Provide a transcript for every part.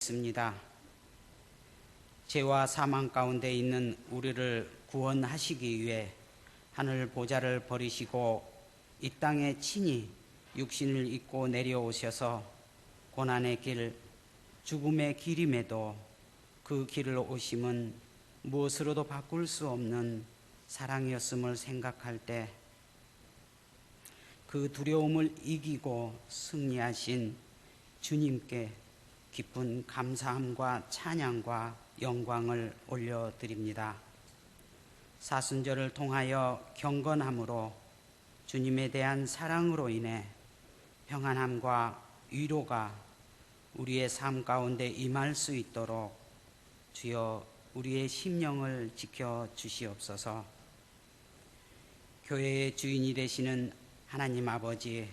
있습니다. 죄와 사망 가운데 있는 우리를 구원하시기 위해 하늘 보좌를 버리시고 이 땅에 친히 육신을 입고 내려오셔서 고난의 길, 죽음의 길임에도 그 길을 오심은 무엇으로도 바꿀 수 없는 사랑이었음을 생각할 때 그 두려움을 이기고 승리하신 주님께 깊은 감사함과 찬양과 영광을 올려드립니다. 사순절을 통하여 경건함으로 주님에 대한 사랑으로 인해 평안함과 위로가 우리의 삶 가운데 임할 수 있도록 주여 우리의 심령을 지켜 주시옵소서. 교회의 주인이 되시는 하나님 아버지,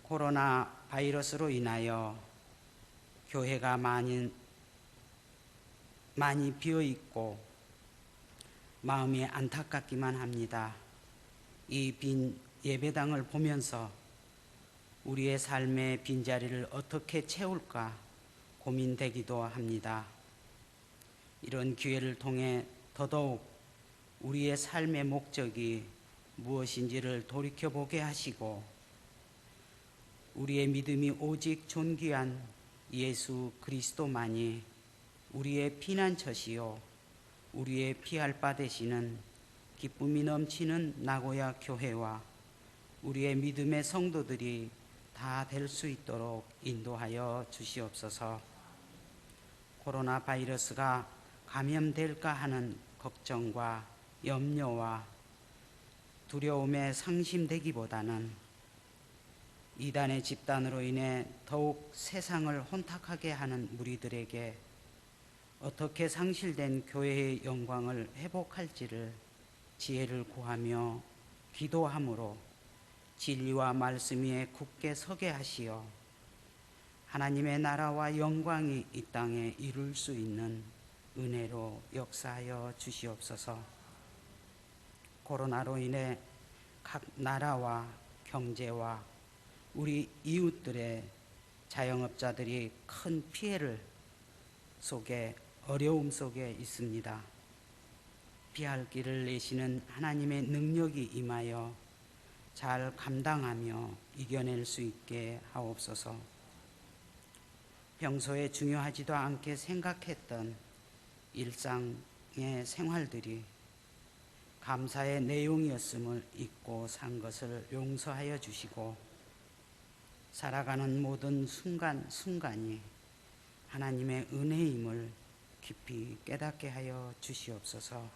코로나 바이러스로 인하여 교회가 많이 비어있고 마음이 안타깝기만 합니다. 이 빈 예배당을 보면서 우리의 삶의 빈자리를 어떻게 채울까 고민되기도 합니다. 이런 기회를 통해 더더욱 우리의 삶의 목적이 무엇인지를 돌이켜보게 하시고 우리의 믿음이 오직 존귀한 예수 그리스도만이 우리의 피난처시요 우리의 피할 바 되시는 기쁨이 넘치는 나고야 교회와 우리의 믿음의 성도들이 다 될 수 있도록 인도하여 주시옵소서. 코로나 바이러스가 감염될까 하는 걱정과 염려와 두려움에 상심되기보다는 이단의 집단으로 인해 더욱 세상을 혼탁하게 하는 무리들에게 어떻게 상실된 교회의 영광을 회복할지를 지혜를 구하며 기도함으로 진리와 말씀 위에 굳게 서게 하시어 하나님의 나라와 영광이 이 땅에 이룰 수 있는 은혜로 역사하여 주시옵소서. 코로나로 인해 각 나라와 경제와 우리 이웃들의 자영업자들이 큰 피해를 속에 어려움 속에 있습니다. 피할 길을 내시는 하나님의 능력이 임하여 잘 감당하며 이겨낼 수 있게 하옵소서. 평소에 중요하지도 않게 생각했던 일상의 생활들이 감사의 내용이었음을 잊고 산 것을 용서하여 주시고 살아가는 모든 순간순간이 하나님의 은혜임을 깊이 깨닫게 하여 주시옵소서.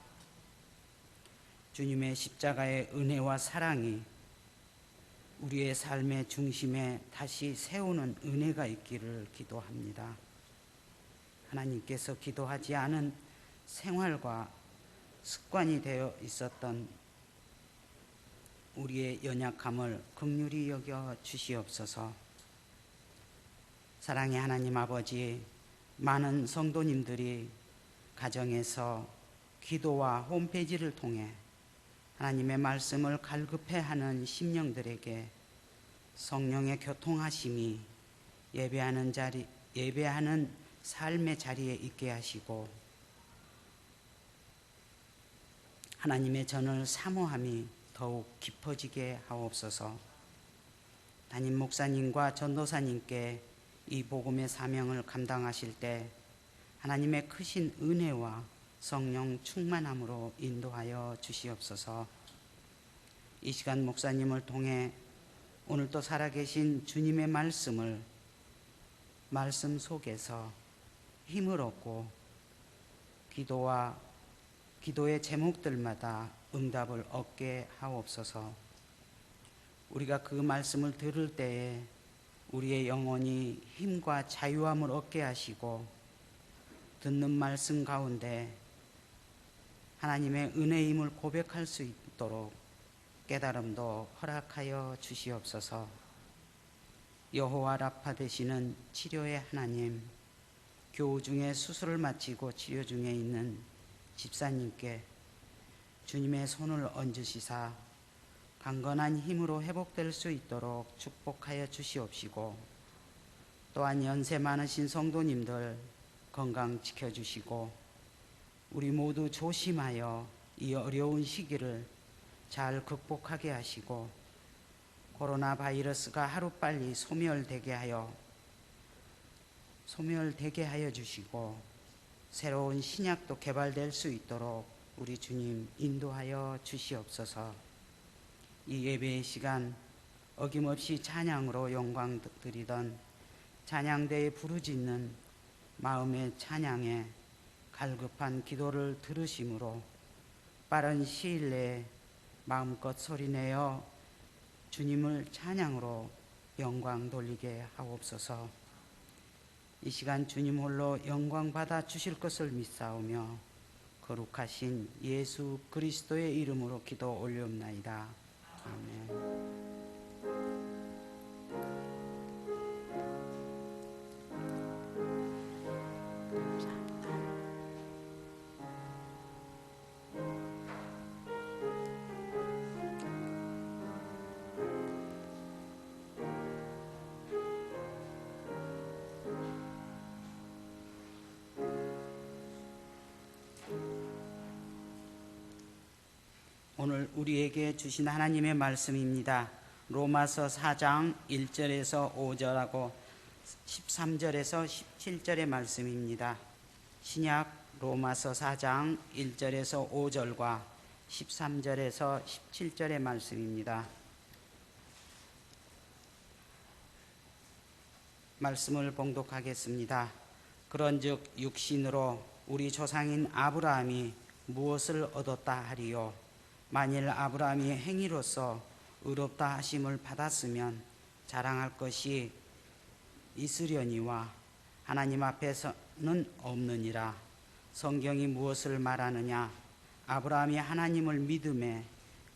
주님의 십자가의 은혜와 사랑이 우리의 삶의 중심에 다시 세우는 은혜가 있기를 기도합니다. 하나님께서 기도하지 않은 생활과 습관이 되어 있었던 우리의 연약함을 긍휼히 여겨 주시옵소서. 사랑의 하나님 아버지, 많은 성도님들이 가정에서 기도와 홈페이지를 통해 하나님의 말씀을 갈급해하는 심령들에게 성령의 교통하심이 예배하는 삶의 자리에 있게 하시고 하나님의 전을 사모함이 더욱 깊어지게 하옵소서. 담임 목사님과 전도사님께 이 복음의 사명을 감당하실 때 하나님의 크신 은혜와 성령 충만함으로 인도하여 주시옵소서. 이 시간 목사님을 통해 오늘도 살아계신 주님의 말씀을 말씀 속에서 힘을 얻고 기도의 제목들마다 응답을 얻게 하옵소서. 우리가 그 말씀을 들을 때에 우리의 영혼이 힘과 자유함을 얻게 하시고 듣는 말씀 가운데 하나님의 은혜임을 고백할 수 있도록 깨달음도 허락하여 주시옵소서. 여호와 라파 되시는 치료의 하나님, 교우 중에 수술을 마치고 치료 중에 있는 집사님께 주님의 손을 얹으시사 강건한 힘으로 회복될 수 있도록 축복하여 주시옵시고 또한 연세 많으신 성도님들 건강 지켜주시고 우리 모두 조심하여 이 어려운 시기를 잘 극복하게 하시고 코로나 바이러스가 하루빨리 소멸되게 하여 주시고 새로운 신약도 개발될 수 있도록 우리 주님 인도하여 주시옵소서. 이 예배의 시간 어김없이 찬양으로 영광 드리던 찬양대에 부르짖는 마음의 찬양에 갈급한 기도를 들으심으로 빠른 시일 내에 마음껏 소리내어 주님을 찬양으로 영광 돌리게 하옵소서. 이 시간 주님 홀로 영광 받아 주실 것을 믿사오며 거룩하신 예수 그리스도의 이름으로 기도 올리옵나이다. 아멘. 오늘 우리에게 주신 하나님의 말씀입니다. 로마서 4장 1절에서 5절하고 13절에서 17절의 말씀입니다. 신약 로마서 4장 1절에서 5절과 13절에서 17절의 말씀입니다. 말씀을 봉독하겠습니다. 그런즉 육신으로 우리 조상인 아브라함이 무엇을 얻었다 하리요? 만일 아브라함이 행위로서 의롭다 하심을 받았으면 자랑할 것이 있으려니와 하나님 앞에서는 없느니라. 성경이 무엇을 말하느냐? 아브라함이 하나님을 믿음에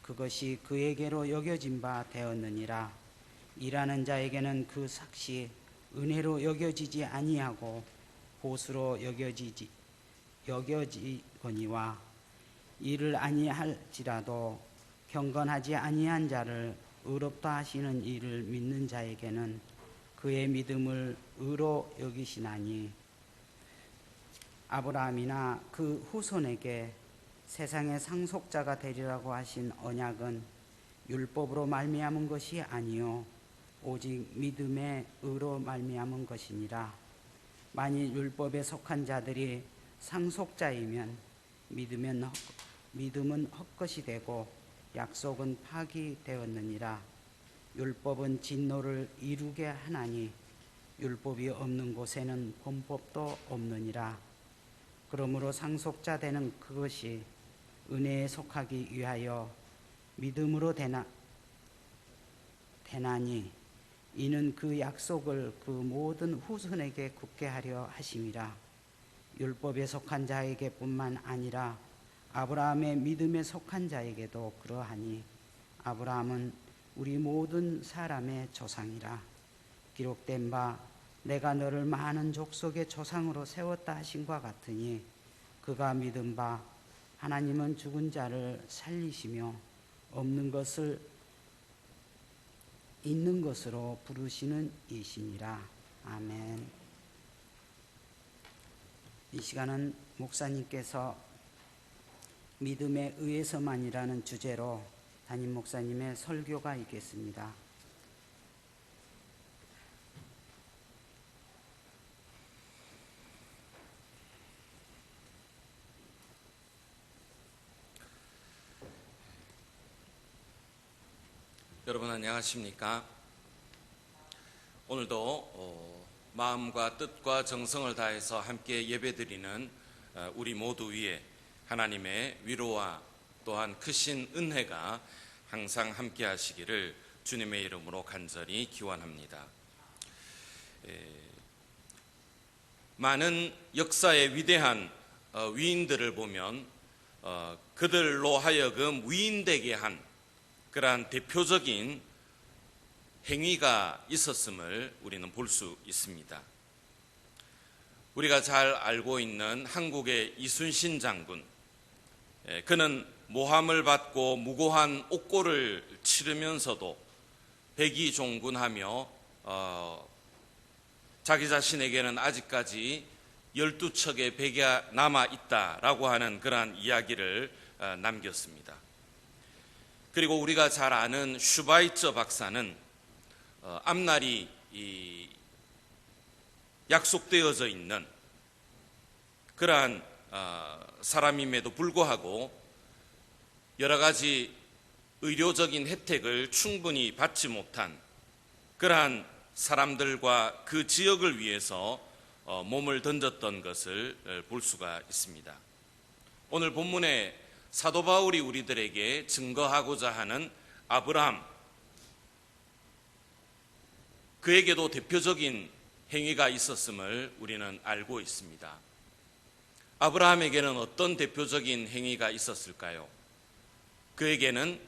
그것이 그에게로 여겨진 바 되었느니라. 일하는 자에게는 그 삭시 은혜로 여겨지지 아니하고 보수로 여겨지거니와 일을 아니할지라도 경건하지 아니한 자를 의롭다 하시는 이를 믿는 자에게는 그의 믿음을 의로 여기시나니 아브라함이나 그 후손에게 세상의 상속자가 되리라고 하신 언약은 율법으로 말미암은 것이 아니요 오직 믿음의 의로 말미암은 것이니라. 만일 율법에 속한 자들이 상속자이면 믿음은 헛것이 되고 약속은 파기되었느니라. 율법은 진노를 이루게 하나니 율법이 없는 곳에는 범법도 없느니라. 그러므로 상속자 되는 그것이 은혜에 속하기 위하여 믿음으로 되나니 이는 그 약속을 그 모든 후손에게 굳게 하려 하심이라. 율법에 속한 자에게뿐만 아니라 아브라함의 믿음에 속한 자에게도 그러하니 아브라함은 우리 모든 사람의 조상이라. 기록된 바 내가 너를 많은 족속의 조상으로 세웠다 하신과 같으니 그가 믿은 바 하나님은 죽은 자를 살리시며 없는 것을 있는 것으로 부르시는 이시니라. 아멘. 이 시간은 목사님께서 믿음에 의해서만이라는 주제로 담임 목사님의 설교가 있겠습니다. 여러분 안녕하십니까? 오늘도 마음과 뜻과 정성을 다해서 함께 예배드리는 우리 모두 위에 하나님의 위로와 또한 크신 은혜가 항상 함께 하시기를 주님의 이름으로 간절히 기원합니다. 많은 역사의 위대한 위인들을 보면 그들로 하여금 위인되게 한 그러한 대표적인 행위가 있었음을 우리는 볼 수 있습니다. 우리가 잘 알고 있는 한국의 이순신 장군, 그는 모함을 받고 무고한 옥고를 치르면서도 백의종군하며 자기 자신에게는 아직까지 12척의 배가 남아있다라고 하는 그러한 이야기를 남겼습니다. 그리고 우리가 잘 아는 슈바이처 박사는 앞날이 약속되어져 있는 그러한 사람임에도 불구하고 여러 가지 의료적인 혜택을 충분히 받지 못한 그러한 사람들과 그 지역을 위해서 몸을 던졌던 것을 볼 수가 있습니다. 오늘 본문에 사도 바울이 우리들에게 증거하고자 하는 아브라함, 그에게도 대표적인 행위가 있었음을 우리는 알고 있습니다. 아브라함에게는 어떤 대표적인 행위가 있었을까요? 그에게는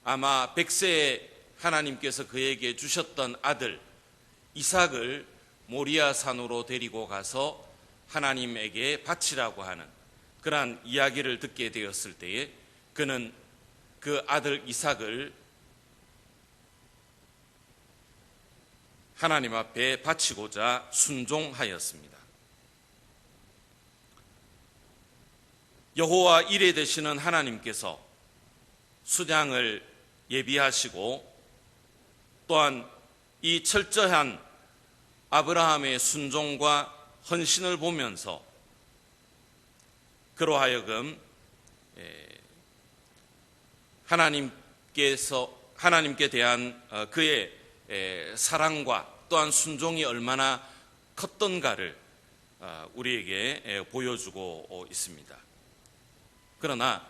아마 100세에 하나님께서 그에게 주셨던 아들 이삭을 모리아 산으로 데리고 가서 하나님에게 바치라고 하는 그러한 이야기를 듣게 되었을 때에 그는 그 아들 이삭을 하나님 앞에 바치고자 순종하였습니다. 여호와 이레 되시는 하나님께서 순양을 예비하시고 또한 이 철저한 아브라함의 순종과 헌신을 보면서 그로 하여금 하나님께 대한 그의 사랑과 또한 순종이 얼마나 컸던가를 우리에게 보여주고 있습니다. 그러나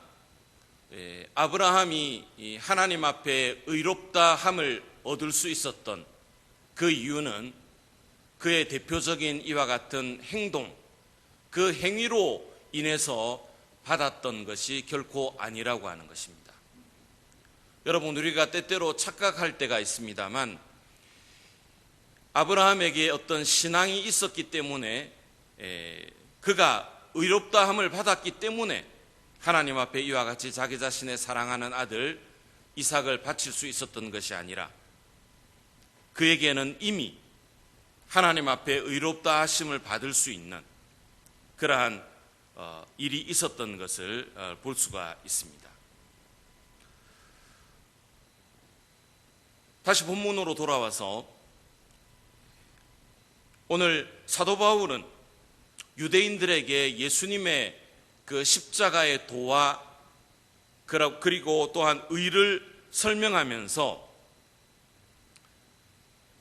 아브라함이 하나님 앞에 의롭다함을 얻을 수 있었던 그 이유는 그의 대표적인 이와 같은 행동, 그 행위로 인해서 받았던 것이 결코 아니라고 하는 것입니다. 여러분, 우리가 때때로 착각할 때가 있습니다만 아브라함에게 어떤 신앙이 있었기 때문에 그가 의롭다함을 받았기 때문에 하나님 앞에 이와 같이 자기 자신의 사랑하는 아들 이삭을 바칠 수 있었던 것이 아니라 그에게는 이미 하나님 앞에 의롭다 하심을 받을 수 있는 그러한 일이 있었던 것을 볼 수가 있습니다. 다시 본문으로 돌아와서 오늘 사도 바울은 유대인들에게 예수님의 그 십자가의 도와 그리고 또한 의를 설명하면서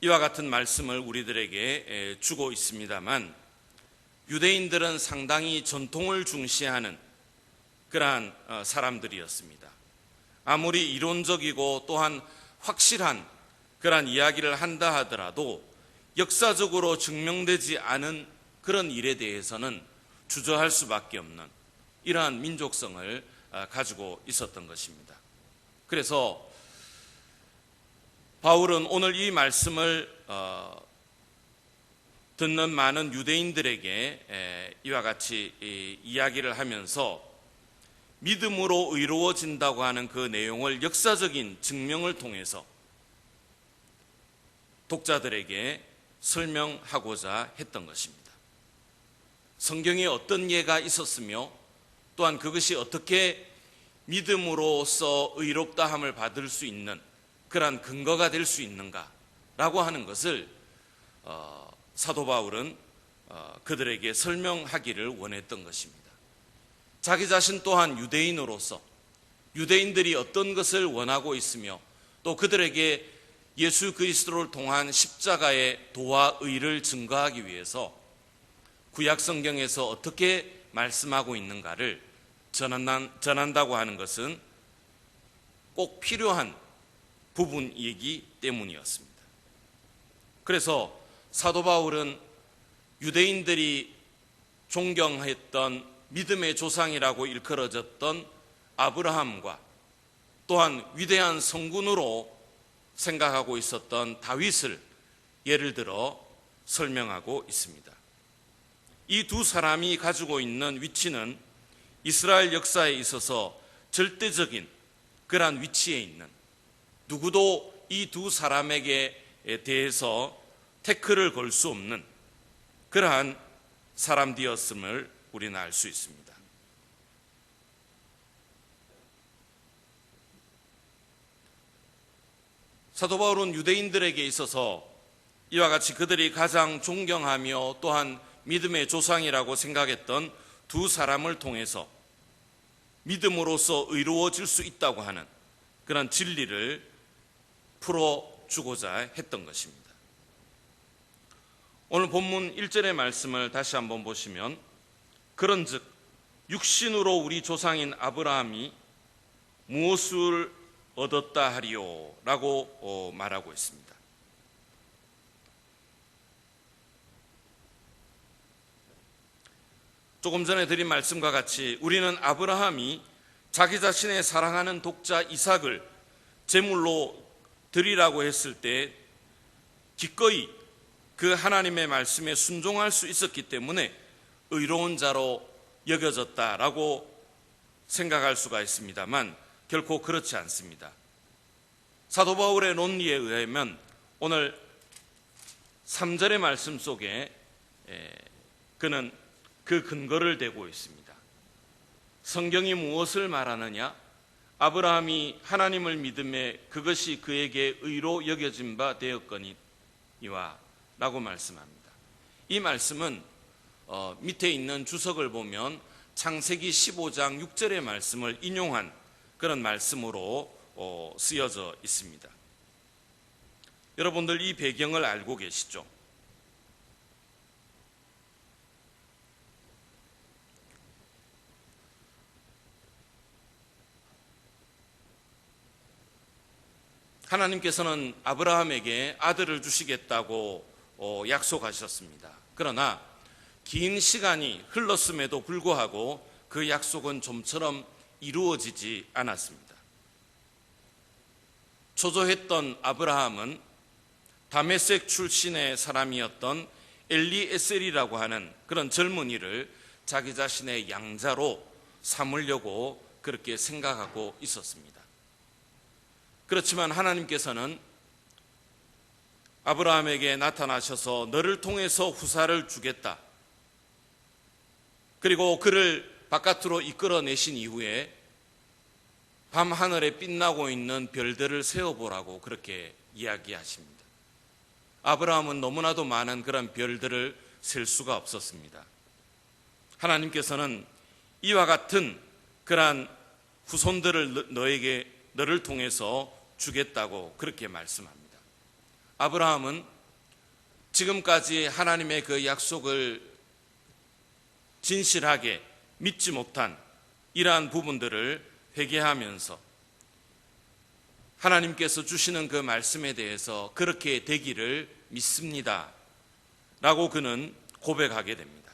이와 같은 말씀을 우리들에게 주고 있습니다만 유대인들은 상당히 전통을 중시하는 그러한 사람들이었습니다. 아무리 이론적이고 또한 확실한 그러한 이야기를 한다 하더라도 역사적으로 증명되지 않은 그런 일에 대해서는 주저할 수밖에 없는 이러한 민족성을 가지고 있었던 것입니다. 그래서 바울은 오늘 이 말씀을 듣는 많은 유대인들에게 이와 같이 이야기를 하면서 믿음으로 의로워진다고 하는 그 내용을 역사적인 증명을 통해서 독자들에게 설명하고자 했던 것입니다. 성경에 어떤 예가 있었으며 또한 그것이 어떻게 믿음으로써 의롭다함을 받을 수 있는 그러한 근거가 될 수 있는가라고 하는 것을 사도 바울은 그들에게 설명하기를 원했던 것입니다. 자기 자신 또한 유대인으로서 유대인들이 어떤 것을 원하고 있으며 또 그들에게 예수 그리스도를 통한 십자가의 도와 의를 증거하기 위해서 구약 성경에서 어떻게 말씀하고 있는가를 전한다고 하는 것은 꼭 필요한 부분이기 때문이었습니다. 그래서 사도 바울은 유대인들이 존경했던 믿음의 조상이라고 일컬어졌던 아브라함과 또한 위대한 성군으로 생각하고 있었던 다윗을 예를 들어 설명하고 있습니다. 이 두 사람이 가지고 있는 위치는 이스라엘 역사에 있어서 절대적인 그러한 위치에 있는 누구도 이 두 사람에게 대해서 태클을 걸 수 없는 그러한 사람 되었음을 우리는 알 수 있습니다. 사도 바울은 유대인들에게 있어서 이와 같이 그들이 가장 존경하며 또한 믿음의 조상이라고 생각했던 두 사람을 통해서 믿음으로써 의로워질 수 있다고 하는 그런 진리를 풀어주고자 했던 것입니다. 오늘 본문 1절의 말씀을 다시 한번 보시면 그런즉 육신으로 우리 조상인 아브라함이 무엇을 얻었다 하리요 라고 말하고 있습니다. 조금 전에 드린 말씀과 같이 우리는 아브라함이 자기 자신의 사랑하는 독자 이삭을 제물로 드리라고 했을 때 기꺼이 그 하나님의 말씀에 순종할 수 있었기 때문에 의로운 자로 여겨졌다라고 생각할 수가 있습니다만 결코 그렇지 않습니다. 사도 바울의 논리에 의하면 오늘 3절의 말씀 속에 그는 그 근거를 대고 있습니다. 성경이 무엇을 말하느냐? 아브라함이 하나님을 믿음에 그것이 그에게 의로 여겨진 바 되었거니와 라고 말씀합니다. 이 말씀은 밑에 있는 주석을 보면 창세기 15장 6절의 말씀을 인용한 그런 말씀으로 쓰여져 있습니다. 여러분들 이 배경을 알고 계시죠? 하나님께서는 아브라함에게 아들을 주시겠다고 약속하셨습니다. 그러나 긴 시간이 흘렀음에도 불구하고 그 약속은 좀처럼 이루어지지 않았습니다. 초조했던 아브라함은 다메섹 출신의 사람이었던 엘리에셀이라고 하는 그런 젊은이를 자기 자신의 양자로 삼으려고 그렇게 생각하고 있었습니다. 그렇지만 하나님께서는 아브라함에게 나타나셔서 너를 통해서 후사를 주겠다. 그리고 그를 바깥으로 이끌어내신 이후에 밤하늘에 빛나고 있는 별들을 세어보라고 그렇게 이야기하십니다. 아브라함은 너무나도 많은 그런 별들을 셀 수가 없었습니다. 하나님께서는 이와 같은 그러한 후손들을 너를 통해서 주겠다고 그렇게 말씀합니다. 아브라함은 지금까지 하나님의 그 약속을 진실하게 믿지 못한 이러한 부분들을 회개하면서 하나님께서 주시는 그 말씀에 대해서 그렇게 되기를 믿습니다 라고 그는 고백하게 됩니다.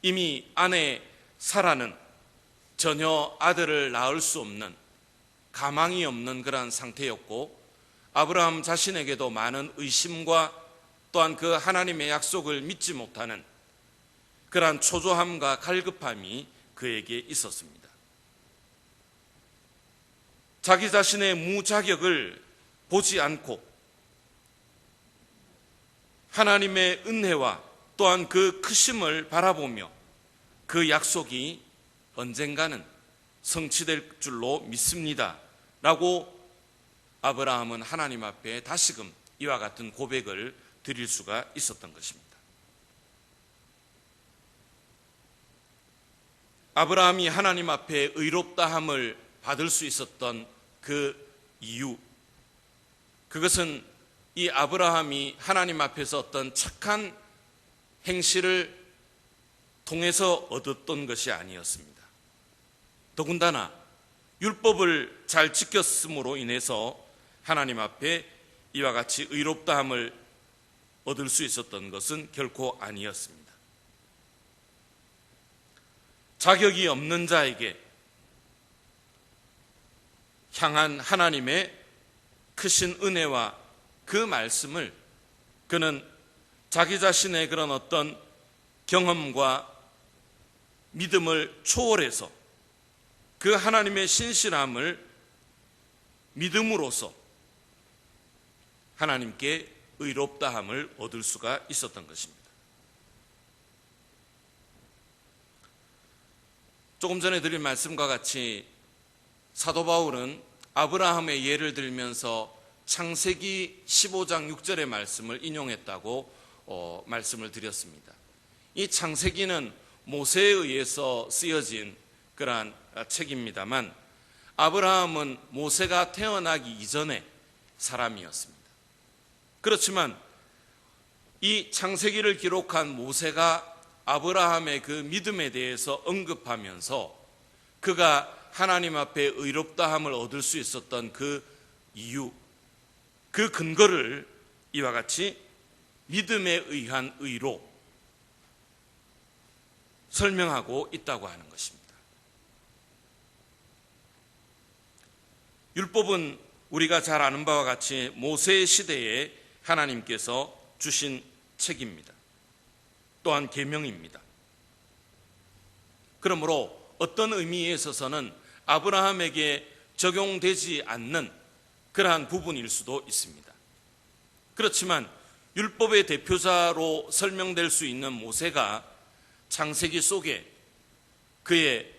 이미 아내 사라는 전혀 아들을 낳을 수 없는 가망이 없는 그러한 상태였고 아브라함 자신에게도 많은 의심과 또한 그 하나님의 약속을 믿지 못하는 그러한 초조함과 갈급함이 그에게 있었습니다. 자기 자신의 무자격을 보지 않고 하나님의 은혜와 또한 그 크심을 바라보며 그 약속이 언젠가는 성취될 줄로 믿습니다 라고 아브라함은 하나님 앞에 다시금 이와 같은 고백을 드릴 수가 있었던 것입니다. 아브라함이 하나님 앞에 의롭다함을 받을 수 있었던 그 이유, 그것은 이 아브라함이 하나님 앞에서 어떤 착한 행실을 통해서 얻었던 것이 아니었습니다. 더군다나 율법을 잘 지켰음으로 인해서 하나님 앞에 이와 같이 의롭다함을 얻을 수 있었던 것은 결코 아니었습니다. 자격이 없는 자에게 향한 하나님의 크신 은혜와 그 말씀을 그는 자기 자신의 그런 어떤 경험과 믿음을 초월해서 그 하나님의 신실함을 믿음으로써 하나님께 의롭다함을 얻을 수가 있었던 것입니다. 조금 전에 드린 말씀과 같이 사도 바울은 아브라함의 예를 들면서 창세기 15장 6절의 말씀을 인용했다고 말씀을 드렸습니다. 이 창세기는 모세에 의해서 쓰여진 그러한 책입니다만 아브라함은 모세가 태어나기 이전의 사람이었습니다. 그렇지만 이 창세기를 기록한 모세가 아브라함의 그 믿음에 대해서 언급하면서 그가 하나님 앞에 의롭다함을 얻을 수 있었던 그 이유, 그 근거를 이와 같이 믿음에 의한 의로 설명하고 있다고 하는 것입니다. 율법은 우리가 잘 아는 바와 같이 모세의 시대에 하나님께서 주신 책입니다. 또한 계명입니다. 그러므로 어떤 의미에 있어서는 아브라함에게 적용되지 않는 그러한 부분일 수도 있습니다. 그렇지만 율법의 대표자로 설명될 수 있는 모세가 창세기 속에 그의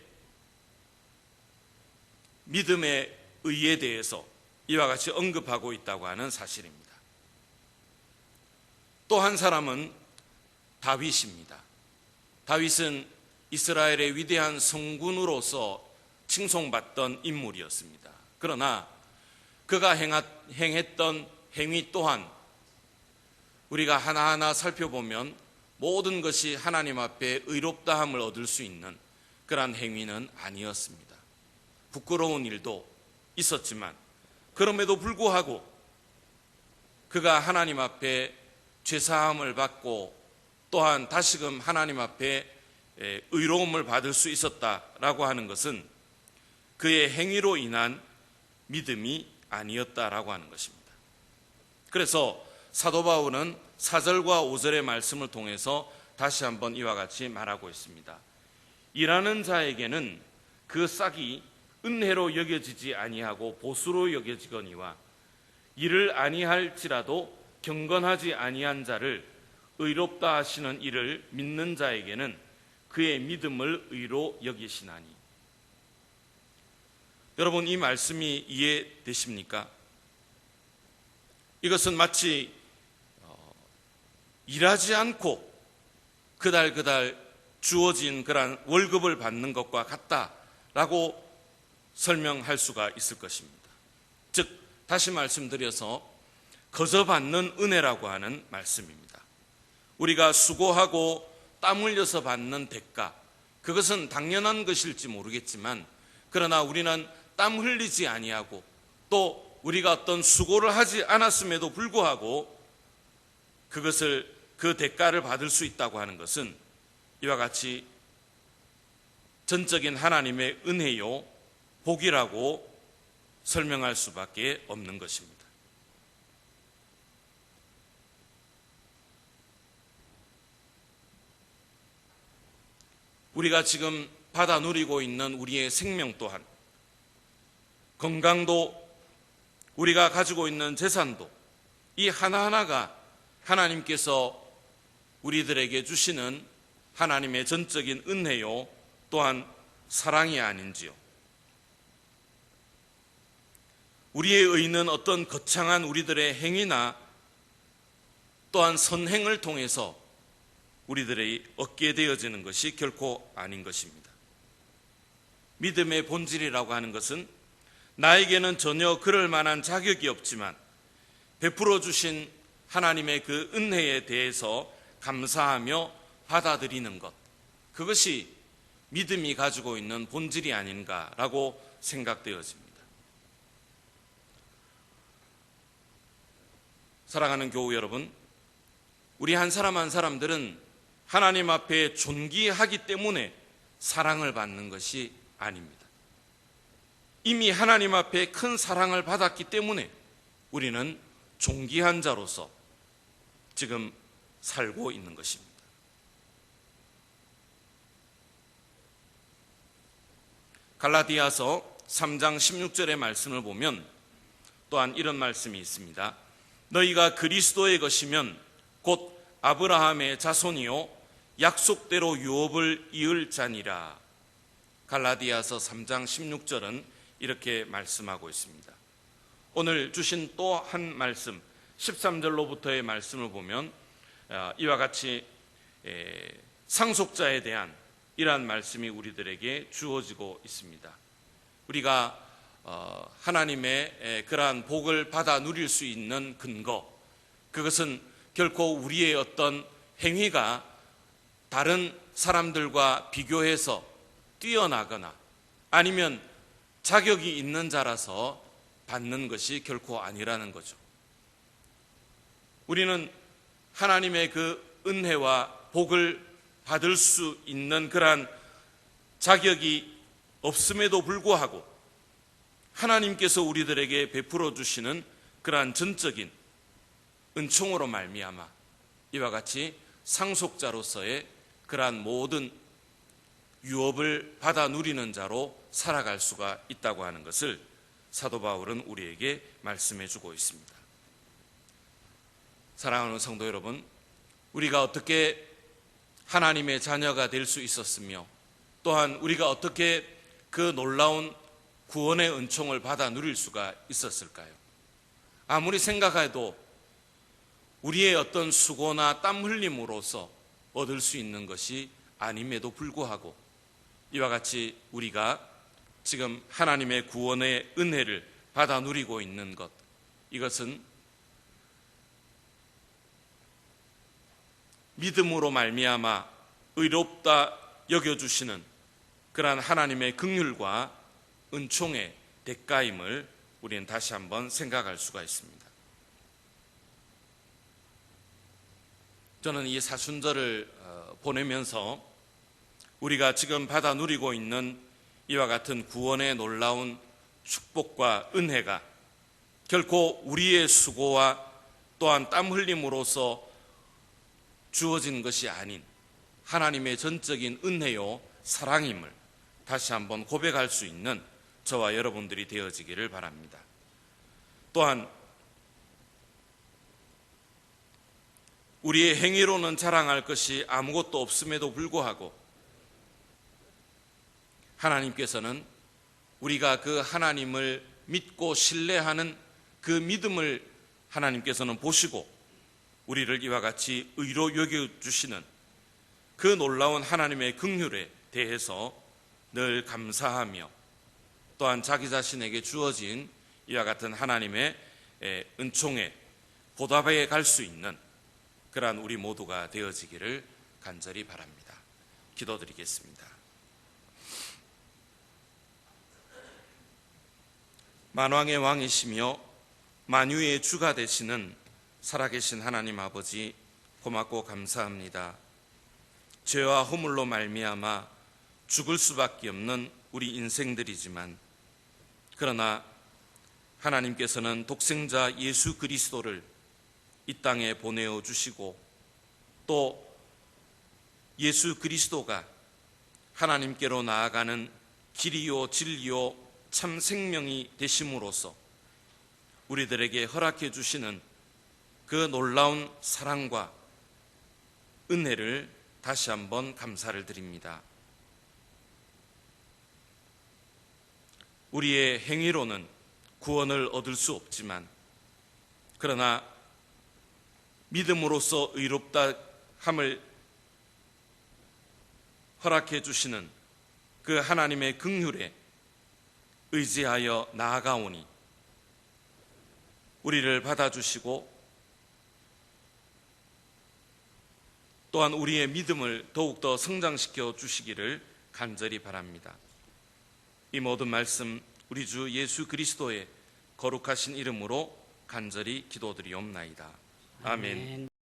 믿음의 의에 대해서 이와 같이 언급하고 있다고 하는 사실입니다. 또 한 사람은 다윗입니다. 다윗은 이스라엘의 위대한 성군으로서 칭송받던 인물이었습니다. 그러나 그가 행했던 행위 또한 우리가 하나하나 살펴보면 모든 것이 하나님 앞에 의롭다함을 얻을 수 있는 그러한 행위는 아니었습니다. 부끄러운 일도 있었지만 그럼에도 불구하고 그가 하나님 앞에 죄사함을 받고 또한 다시금 하나님 앞에 의로움을 받을 수 있었다라고 하는 것은 그의 행위로 인한 믿음이 아니었다라고 하는 것입니다. 그래서 사도 바울은 4절과 5절의 말씀을 통해서 다시 한번 이와 같이 말하고 있습니다. 일하는 자에게는 그 싹이 은혜로 여겨지지 아니하고 보수로 여겨지거니와 일을 아니할지라도 경건하지 아니한 자를 의롭다 하시는 이를 믿는 자에게는 그의 믿음을 의로 여기시나니. 여러분, 이 말씀이 이해되십니까? 이것은 마치 일하지 않고 그달 주어진 그런 월급을 받는 것과 같다라고 설명할 수가 있을 것입니다. 즉, 다시 말씀드려서 거저 받는 은혜라고 하는 말씀입니다. 우리가 수고하고 땀 흘려서 받는 대가, 그것은 당연한 것일지 모르겠지만 그러나 우리는 땀 흘리지 아니하고 또 우리가 어떤 수고를 하지 않았음에도 불구하고 그 대가를 받을 수 있다고 하는 것은 이와 같이 전적인 하나님의 은혜요 복이라고 설명할 수밖에 없는 것입니다. 우리가 지금 받아 누리고 있는 우리의 생명 또한, 건강도, 우리가 가지고 있는 재산도, 이 하나하나가 하나님께서 우리들에게 주시는 하나님의 전적인 은혜요 또한 사랑이 아닌지요. 우리의 의는 어떤 거창한 우리들의 행위나 또한 선행을 통해서 우리들이 얻게 되어지는 것이 결코 아닌 것입니다. 믿음의 본질이라고 하는 것은 나에게는 전혀 그럴 만한 자격이 없지만 베풀어 주신 하나님의 그 은혜에 대해서 감사하며 받아들이는 것, 그것이 믿음이 가지고 있는 본질이 아닌가라고 생각되어집니다. 사랑하는 교우 여러분, 우리 한 사람 한 사람들은 하나님 앞에 존귀하기 때문에 사랑을 받는 것이 아닙니다. 이미 하나님 앞에 큰 사랑을 받았기 때문에 우리는 존귀한 자로서 지금 살고 있는 것입니다. 갈라디아서 3장 16절의 말씀을 보면 또한 이런 말씀이 있습니다. 너희가 그리스도의 것이면 곧 아브라함의 자손이요 약속대로 유업을 이을 자니라. 갈라디아서 3장 16절은 이렇게 말씀하고 있습니다. 오늘 주신 또 한 말씀 13절로부터의 말씀을 보면 이와 같이 상속자에 대한 이러한 말씀이 우리들에게 주어지고 있습니다. 우리가 하나님의 그러한 복을 받아 누릴 수 있는 근거, 그것은 결코 우리의 어떤 행위가 다른 사람들과 비교해서 뛰어나거나 아니면 자격이 있는 자라서 받는 것이 결코 아니라는 거죠. 우리는 하나님의 그 은혜와 복을 받을 수 있는 그러한 자격이 없음에도 불구하고 하나님께서 우리들에게 베풀어 주시는 그러한 전적인 은총으로 말미암아 이와 같이 상속자로서의 그러한 모든 유업을 받아 누리는 자로 살아갈 수가 있다고 하는 것을 사도 바울은 우리에게 말씀해 주고 있습니다. 사랑하는 성도 여러분, 우리가 어떻게 하나님의 자녀가 될 수 있었으며 또한 우리가 어떻게 그 놀라운 구원의 은총을 받아 누릴 수가 있었을까요? 아무리 생각해도 우리의 어떤 수고나 땀 흘림으로써 얻을 수 있는 것이 아님에도 불구하고 이와 같이 우리가 지금 하나님의 구원의 은혜를 받아 누리고 있는 것, 이것은 믿음으로 말미암아 의롭다 여겨주시는 그러한 하나님의 긍휼과 은총의 대가임을 우리는 다시 한번 생각할 수가 있습니다. 저는 이 사순절을 보내면서 우리가 지금 받아 누리고 있는 이와 같은 구원의 놀라운 축복과 은혜가 결코 우리의 수고와 또한 땀 흘림으로써 주어진 것이 아닌 하나님의 전적인 은혜요 사랑임을 다시 한번 고백할 수 있는 저와 여러분들이 되어지기를 바랍니다. 또한 우리의 행위로는 자랑할 것이 아무것도 없음에도 불구하고 하나님께서는 우리가 그 하나님을 믿고 신뢰하는 그 믿음을 하나님께서는 보시고 우리를 이와 같이 의로 여겨주시는 그 놀라운 하나님의 긍휼에 대해서 늘 감사하며 또한 자기 자신에게 주어진 이와 같은 하나님의 은총에 보답해 갈 수 있는 그러한 우리 모두가 되어지기를 간절히 바랍니다. 기도드리겠습니다. 만왕의 왕이시며 만유의 주가 되시는 살아계신 하나님 아버지, 고맙고 감사합니다. 죄와 허물로 말미암아 죽을 수밖에 없는 우리 인생들이지만 그러나 하나님께서는 독생자 예수 그리스도를 이 땅에 보내어 주시고 또 예수 그리스도가 하나님께로 나아가는 길이요 진리요 참 생명이 되심으로써 우리들에게 허락해 주시는 그 놀라운 사랑과 은혜를 다시 한번 감사를 드립니다. 우리의 행위로는 구원을 얻을 수 없지만 그러나 믿음으로써 의롭다 함을 허락해 주시는 그 하나님의 긍휼에 의지하여 나아가오니 우리를 받아주시고 또한 우리의 믿음을 더욱더 성장시켜 주시기를 간절히 바랍니다. 이 모든 말씀 우리 주 예수 그리스도의 거룩하신 이름으로 간절히 기도드리옵나이다. 아멘.